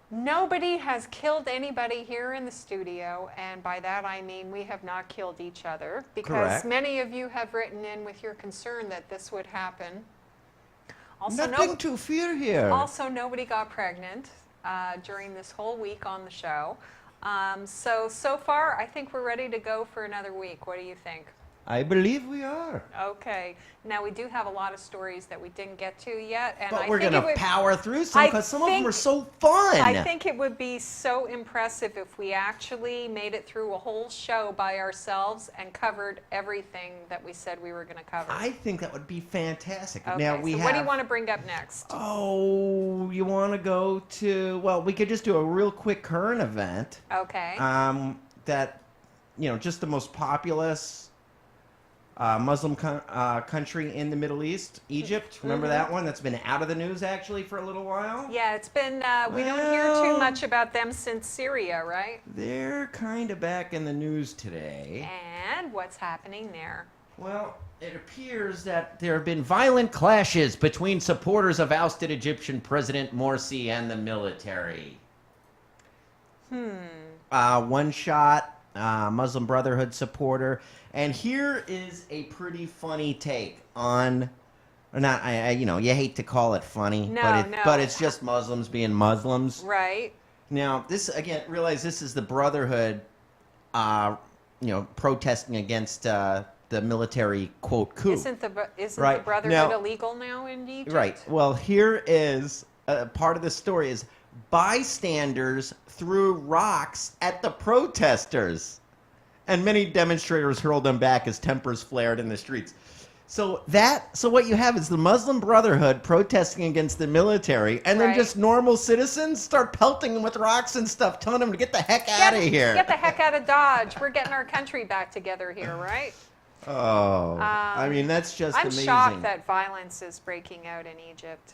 nobody has killed anybody here in the studio, and by that I mean we have not killed each other, because Correct. many of you have written in with your concern that this would happen. Also, Nothing to fear here. Also, nobody got pregnant during this whole week on the show. So far, I think we're ready to go for another week. What do you think? I believe we are. Okay. Now, we do have a lot of stories that we didn't get to yet. And But we're going to power through some because some of them are so fun. I think it would be so impressive if we actually made it through a whole show by ourselves and covered everything that we said we were going to cover. I think that would be fantastic. Okay, Now, so what do you want to bring up next? Oh, you want to go to, well, we could just do a real quick current event. Okay. That, you know, just the most populous Muslim country in the Middle East, Egypt. Remember that one? That's been out of the news, actually, for a little while? Yeah, it's been, we don't hear too much about them since Syria, right? They're kind of back in the news today. And what's happening there? Well, it appears that there have been violent clashes between supporters of ousted Egyptian President Morsi and the military. One shot, Muslim Brotherhood supporter. And here is a pretty funny take on, or not, you know, you hate to call it funny, but it's just Muslims being Muslims. Right. Now, this, again, realize this is the Brotherhood, you know, protesting against the military, quote, coup. Isn't the Right. Brotherhood Now, illegal now in Egypt? Right. Well, here is part of the story is bystanders threw rocks at the protesters. And many demonstrators hurled them back as tempers flared in the streets. So what you have is the Muslim Brotherhood protesting against the military, and then just normal citizens start pelting them with rocks and stuff, telling them to get the heck out of here. Get the heck out of Dodge. We're getting our country back together here, right? Oh, I mean, that's just amazing. I'm shocked that violence is breaking out in Egypt.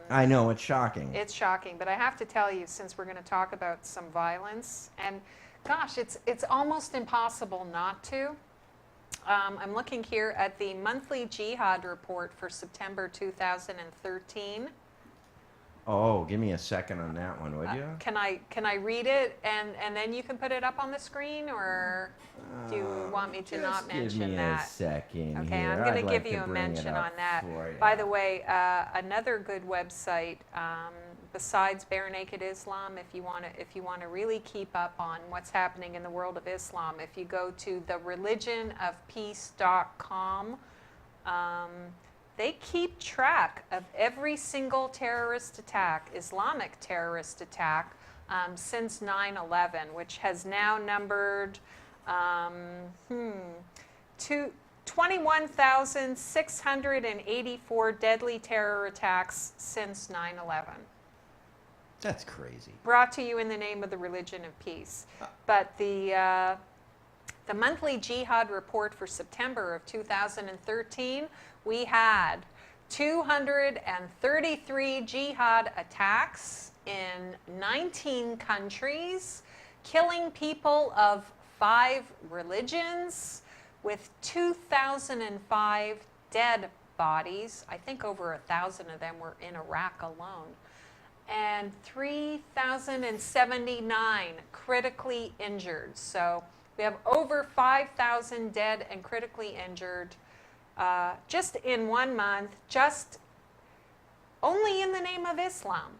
I know, it's shocking. It's shocking, but I have to tell you, since we're going to talk about some violence, and gosh, it's almost impossible not to. I'm looking here at the monthly jihad report for September 2013. Oh, give me a second on that one, would you? Can I read it and then you can put it up on the screen, or do you want me to not mention that? Give me a second. Okay, here. I'm going I'd to like give you a bring it mention up on that. for you. By the way, another good website besides Bare Naked Islam, if you want to really keep up on what's happening in the world of Islam, if you go to thereligionofpeace.com, they keep track of every single terrorist attack, Islamic terrorist attack, since 9/11, which has now numbered 21,684 deadly terror attacks since 9/11. That's crazy. Brought to you in the name of the religion of peace. But the monthly jihad report for September of 2013, we had 233 jihad attacks in 19 countries, killing people of 5 religions, with 2,005 dead bodies. I think over 1,000 of them were in Iraq alone. And 3,079 critically injured. So we have over 5,000 dead and critically injured just in 1 month, just only in the name of Islam.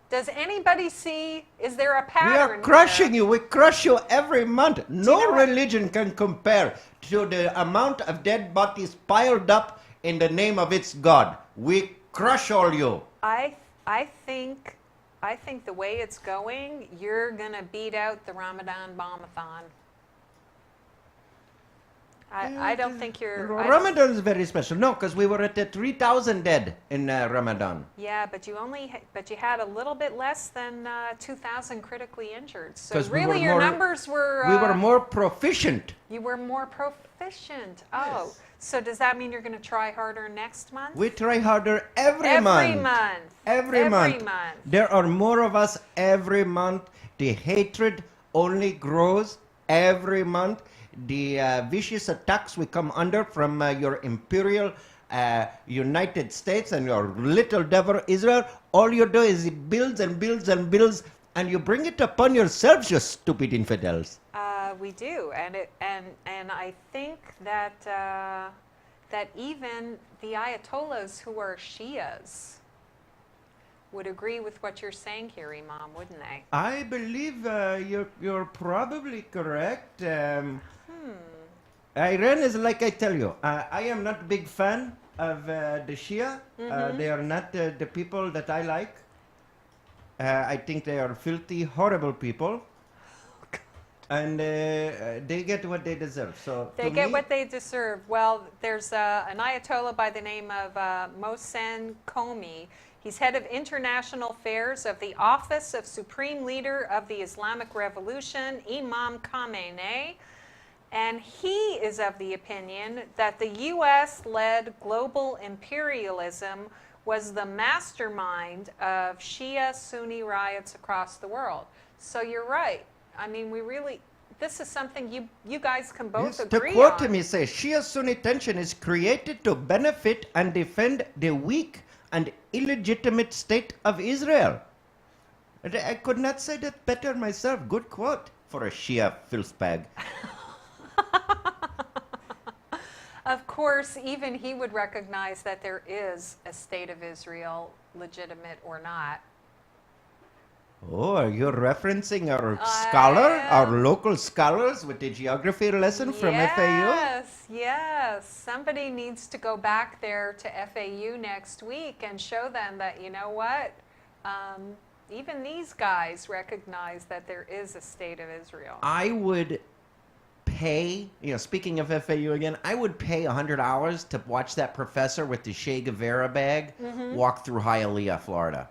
Does anybody see, is there a pattern? We are crushing you. We crush you every month. No religion can compare to the amount of dead bodies piled up in the name of its God. We crush all you. I think the way it's going, you're going to beat out the Ramadan bomb-a-thon. I don't think you're... Ramadan is very special. No, because we were at the 3,000 dead in Ramadan. Yeah, but you had a little bit less than 2,000 critically injured. So really your numbers were... we were more proficient. You were more proficient. Oh, yes. So does that mean you're going to try harder next month? We try harder every month. Every month. There are more of us every month. The hatred only grows every month. The vicious attacks we come under from your imperial United States and your little devil Israel, all you do is it builds and builds and builds, and you bring it upon yourselves, you stupid infidels. We do, and I think that that even the Ayatollahs who are Shias would agree with what you're saying here, Imam, wouldn't they? I believe you're probably correct. Iran is like I tell you. I am not a big fan of the Shia. They are not the people that I like. I think they are filthy, horrible people. And they get what they deserve. So they get what they deserve. Well, there's an Ayatollah by the name of Mohsen Khomeini. He's head of international affairs of the Office of Supreme Leader of the Islamic Revolution, Imam Khamenei. And he is of the opinion that the U.S.-led global imperialism was the mastermind of Shia-Sunni riots across the world. So you're right. I mean, this is something you guys can both agree on. To quote him, he says, Shia-Sunni tension is created to benefit and defend the weak and illegitimate state of Israel. I could not say that better myself. Good quote for a Shia filthbag. Of course, even he would recognize that there is a state of Israel, legitimate or not. Oh, are you referencing our our local scholars with the geography lesson from FAU? Yes. Somebody needs to go back there to FAU next week and show them that, you know what, even these guys recognize that there is a state of Israel. I would pay, speaking of FAU again, I would pay $100 to watch that professor with the Che Guevara bag walk through Hialeah, Florida.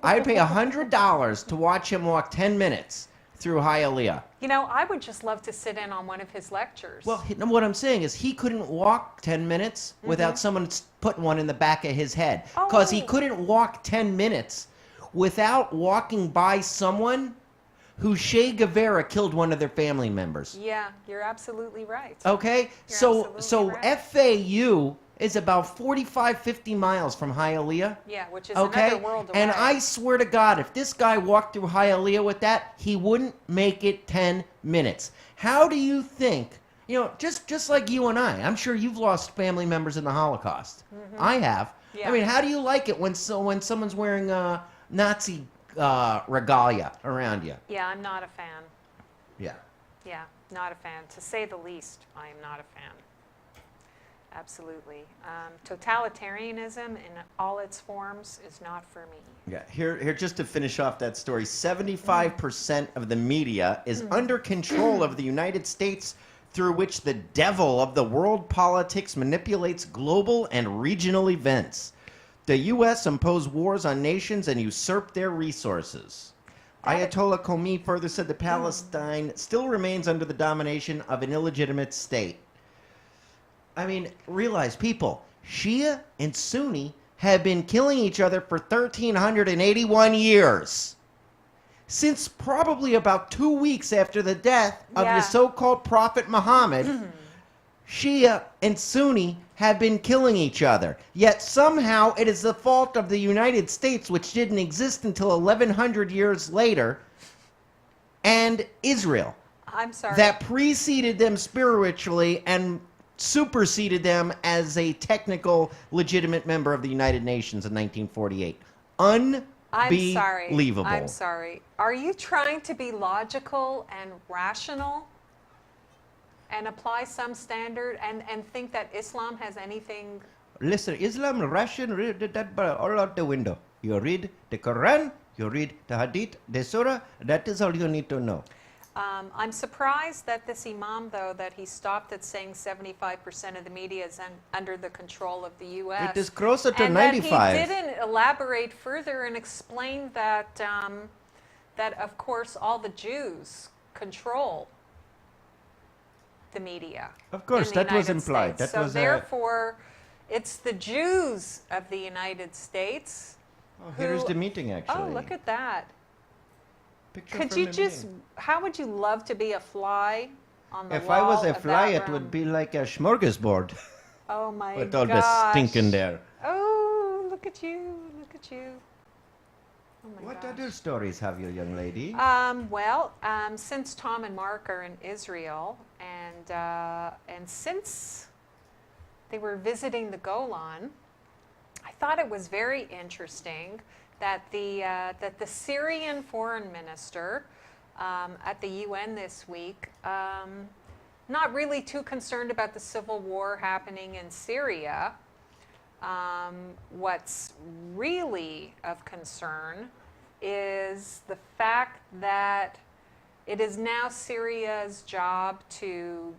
I'd pay $100 to watch him walk 10 minutes through Hialeah. I would just love to sit in on one of his lectures. Well, what I'm saying is he couldn't walk 10 minutes without someone putting one in the back of his head. Because he couldn't walk 10 minutes without walking by someone who Che Guevara killed one of their family members. Yeah, you're absolutely right. Okay? So FAU is about 45, 50 miles from Hialeah. Yeah, which is another world away. And I swear to God, if this guy walked through Hialeah with that, he wouldn't make it 10 minutes. How do you think, just like you and I'm sure you've lost family members in the Holocaust. I have. Yeah. I mean, how do you like it when someone's wearing Nazi regalia around you? Yeah, I'm not a fan. Yeah. Yeah, not a fan. To say the least, I am not a fan. Absolutely. Totalitarianism in all its forms is not for me. Yeah, here just to finish off that story, 75% of the media is under control of the United States through which the devil of the world politics manipulates global and regional events. The U.S. impose wars on nations and usurp their resources. Ayatollah Khomeini further said that Palestine still remains under the domination of an illegitimate state. I mean, realize, people, Shia and Sunni have been killing each other for 1,381 years. Since probably about 2 weeks after the death of the so-called Prophet Muhammad, Shia and Sunni have been killing each other. Yet somehow it is the fault of the United States, which didn't exist until 1,100 years later, and Israel. I'm sorry. That preceded them spiritually and superseded them as a technical, legitimate member of the United Nations in 1948. Unbelievable. I'm sorry. Are you trying to be logical and rational and apply some standard and think that Islam has anything? Listen, Islam, Russian, read that all out the window. You read the Quran, you read the Hadith, the Surah, that is all you need to know. I'm surprised that this imam, though, that he stopped at saying 75% of the media is under the control of the U.S. It is closer to and 95. that he didn't elaborate further and explain that, that of course, all the Jews control the media. Of course, that was implied. That so was therefore, it's the Jews of the United States. Oh, here's the meeting, actually. Oh, look at that. Picture Could from you the just, meeting. how would you love to be a fly on the If wall I was a of fly, that it room? would be like a smorgasbord. Oh my with all gosh. the stink in there. Oh, look at you, look at you. Oh my What gosh. other stories have you, young lady? Since Tom and Mark are in Israel, and since they were visiting the Golan, I thought it was very interesting that the Syrian foreign minister at the UN this week, not really too concerned about the civil war happening in Syria. What's really of concern is the fact that it is now Syria's job to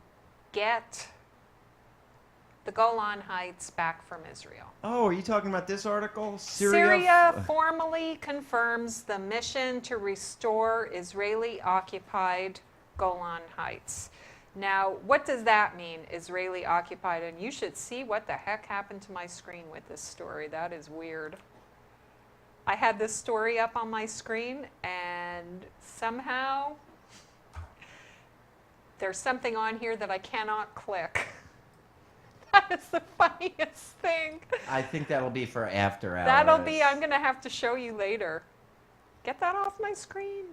get the Golan Heights back from Israel. Oh, are you talking about this article? Syria formally confirms the mission to restore Israeli-occupied Golan Heights. Now, what does that mean, Israeli-occupied? And you should see what the heck happened to my screen with this story. That is weird. I had this story up on my screen, and somehow there's something on here that I cannot click. That is the funniest thing. I think that'll be for after hours. That'll be, I'm going to have to show you later. Get that off my screen.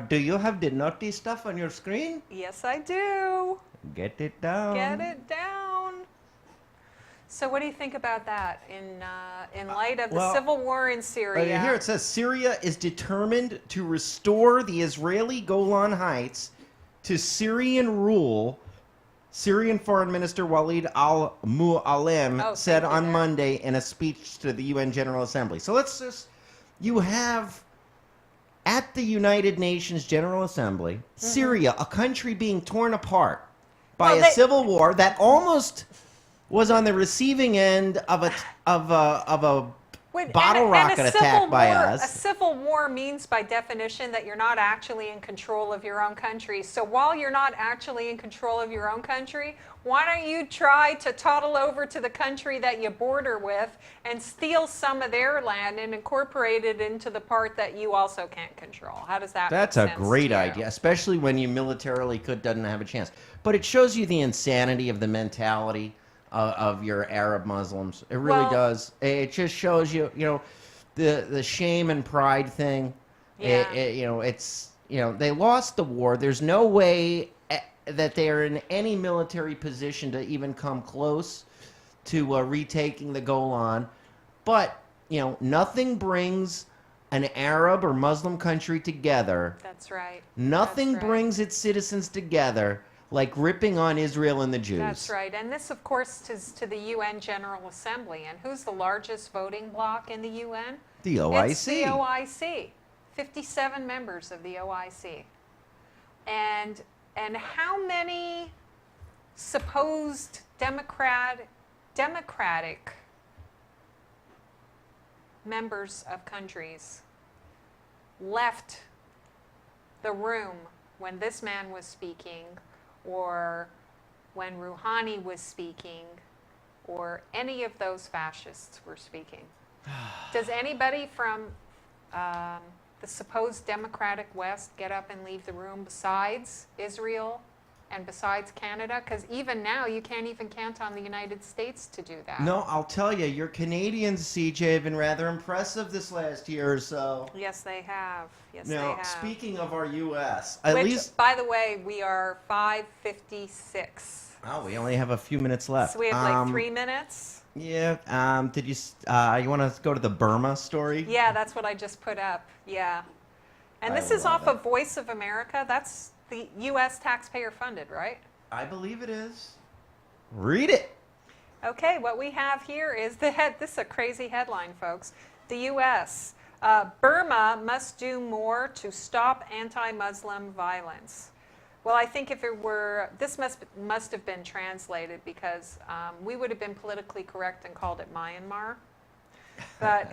Do you have the naughty stuff on your screen? Yes, I do. Get it down. Get it down. So what do you think about that in light of the civil war in Syria? Here it says, Syria is determined to restore the Israeli Golan Heights to Syrian rule. Syrian Foreign Minister Walid al-Mu'alem said on Monday in a speech to the UN General Assembly. So let's just, you have at the United Nations General Assembly, Syria, a country being torn apart by a civil war that almost was on the receiving end of a bottle rocket attack by us. A civil war means by definition that you're not actually in control of your own country. So while you're not actually in control of your own country, why don't you try to toddle over to the country that you border with and steal some of their land and incorporate it into the part that you also can't control? How does that That's make a sense great to you? idea, especially when you militarily doesn't have a chance. But it shows you the insanity of the mentality of your Arab Muslims. It really does. It just shows you, the shame and pride thing. Yeah. It's they lost the war. There's no way that they are in any military position to even come close to retaking the Golan. But nothing brings an Arab or Muslim country together. That's right. Nothing brings its citizens together like ripping on Israel and the Jews. That's right. And this, of course, is to the UN General Assembly. And who's the largest voting bloc in the UN? The OIC. It's the OIC. 57 members of the OIC. And And how many supposed democratic members of countries left the room when this man was speaking, or when Rouhani was speaking, or any of those fascists were speaking? Does anybody from the supposed democratic West get up and leave the room besides Israel and besides Canada? Because even now, you can't even count on the United States to do that. No, I'll tell you, your Canadians, CJ, have been rather impressive this last year or so. Yes, they have. Yes, Now, they have. speaking of our U.S., Which, by the way, we are 5:56. Oh, we only have a few minutes left. So we have like 3 minutes? Yeah. Did you want to go to the Burma story? Yeah, that's what I just put up. Yeah. And this is off of Voice of America. That's the U.S. taxpayer funded, right? I believe it is. Read it. Okay, what we have here is this is a crazy headline, folks. The U.S. Burma must do more to stop anti-Muslim violence. Well, I think if it were, this must have been translated, because we would have been politically correct and called it Myanmar. But,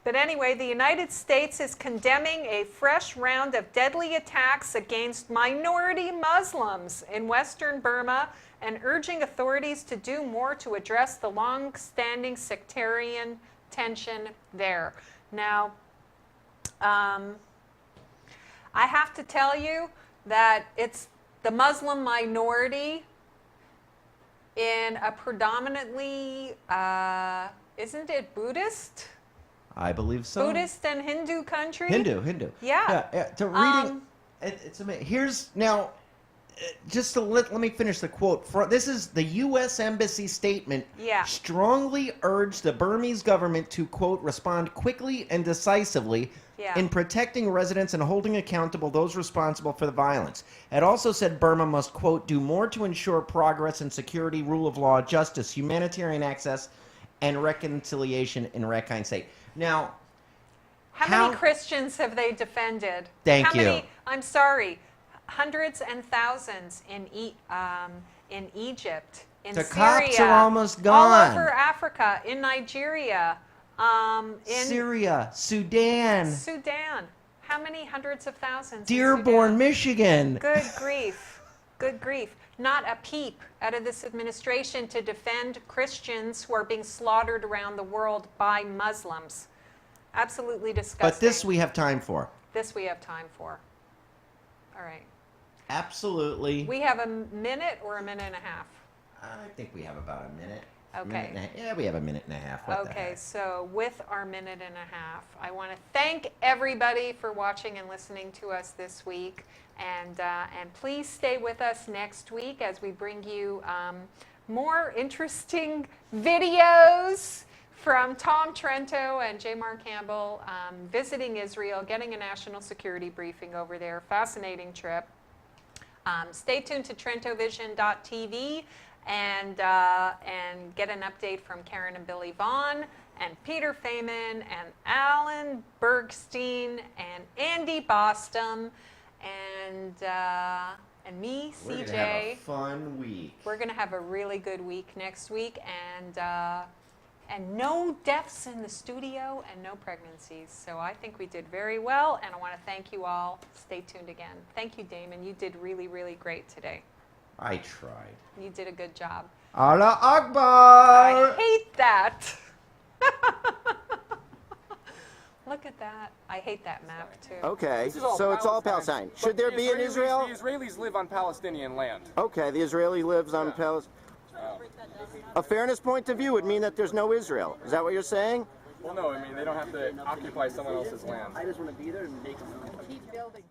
but anyway, the United States is condemning a fresh round of deadly attacks against minority Muslims in Western Burma and urging authorities to do more to address the long-standing sectarian tension there. Now, I have to tell you that it's the Muslim minority in a predominantly, isn't it Buddhist? I believe so. Buddhist and Hindu country? Hindu. Yeah. To reading, it's amazing. Here's now, just to let me finish the quote. This is the U.S. Embassy statement. Yeah. Strongly urged the Burmese government to, quote, respond quickly and decisively in protecting residents and holding accountable those responsible for the violence. It also said Burma must, quote, do more to ensure progress and security, rule of law, justice, humanitarian access, and reconciliation in Rakhine State. Now, how many Christians have they defended? Thank you. I'm sorry, hundreds and thousands in Egypt, in the Syria, cops are almost gone. all over Africa, in Nigeria, in Syria, Sudan. How many hundreds of thousands? Dearborn, Michigan. Good grief. Good grief. Not a peep out of this administration to defend Christians who are being slaughtered around the world by Muslims. Absolutely disgusting. But this we have time for. This we have time for. All right. Absolutely. We have a minute or a minute and a half? I think we have about a minute. Okay. Yeah, we have a minute and a half. Okay, so with our minute and a half, I want to thank everybody for watching and listening to us this week. And please stay with us next week as we bring you more interesting videos from Tom Trento and J. Mark Campbell visiting Israel, getting a national security briefing over there. Fascinating trip. Stay tuned to TrentoVision.tv and get an update from Karen and Billy Vaughn and Peter Feynman and Alan Bergstein and Andy Bostom and me, CJ. We're going to have a fun week. We're going to have a really good week next week, and no deaths in the studio and no pregnancies. So I think we did very well, and I want to thank you all. Stay tuned again. Thank you, Damon. You did really, really great today. I tried. You did a good job. Allah Akbar! I hate that. Look at that. I hate that map, too. Okay, so it's all Palestine. Should there be an Israel? The Israelis live on Palestinian land. Okay, the Israeli lives on Palestine. A fairness point of view would mean that there's no Israel. Is that what you're saying? Well, no, I mean, they don't have to occupy someone else's land. I just want to be there and make them keep building.